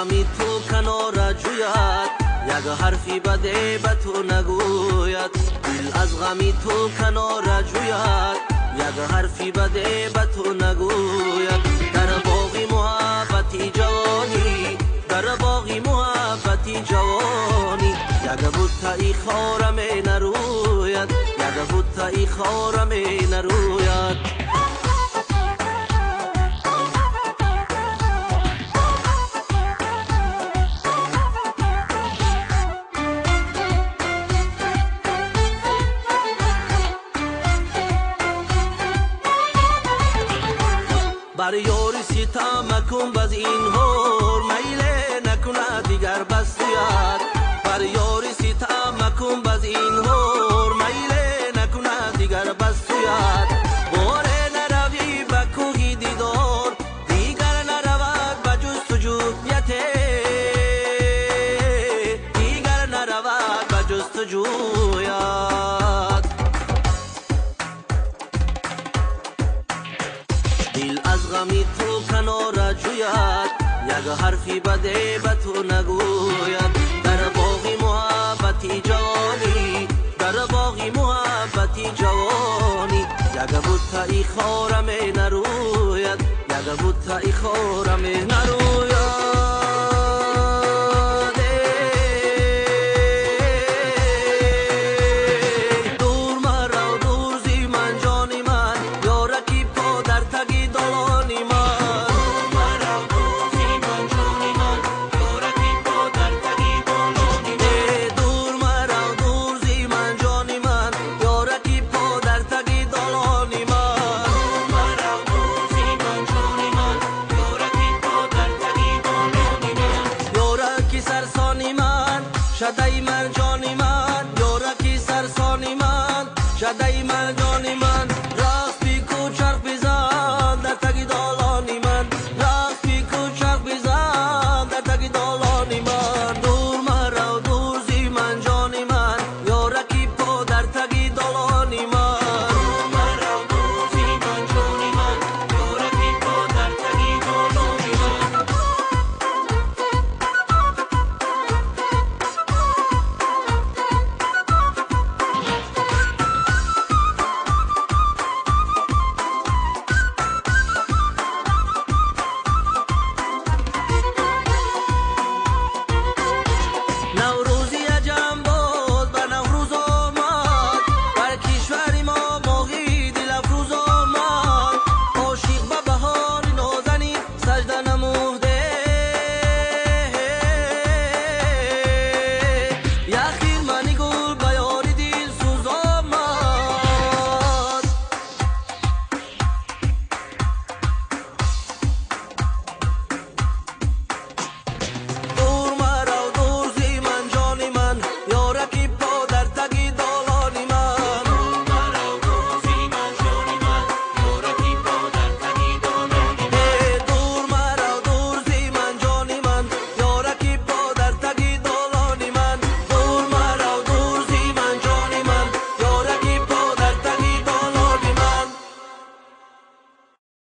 غمی تو کنار جوید، یک حرفی بده به تو نگوید. دل از غمی تو کنار جوید، یک حرفی بده به تو نگوید. در باغی محبتی جوانی، در باغی محبتی جوانی، یک بوته ای خارم نروید، یک بوته ای خارم نروید. بر یاری ستم مکن باز این هور، میله نکنه دیگر بس توید. بر یاری ستم مکن باز این هور، میله نکنه دیگر بس توید. باره نروی به کوهی دیدار، دیگر نرود به جستجویت، دیگر نرود به جستجویت. دل از غمی تو کنار جوید، یک حرفی بده به تو نگوید. در باغی محبتی جوانی، در باغی محبتی جوانی، یک بوته ای خارم نروید، یک بوته ای خارم نروید. شدای من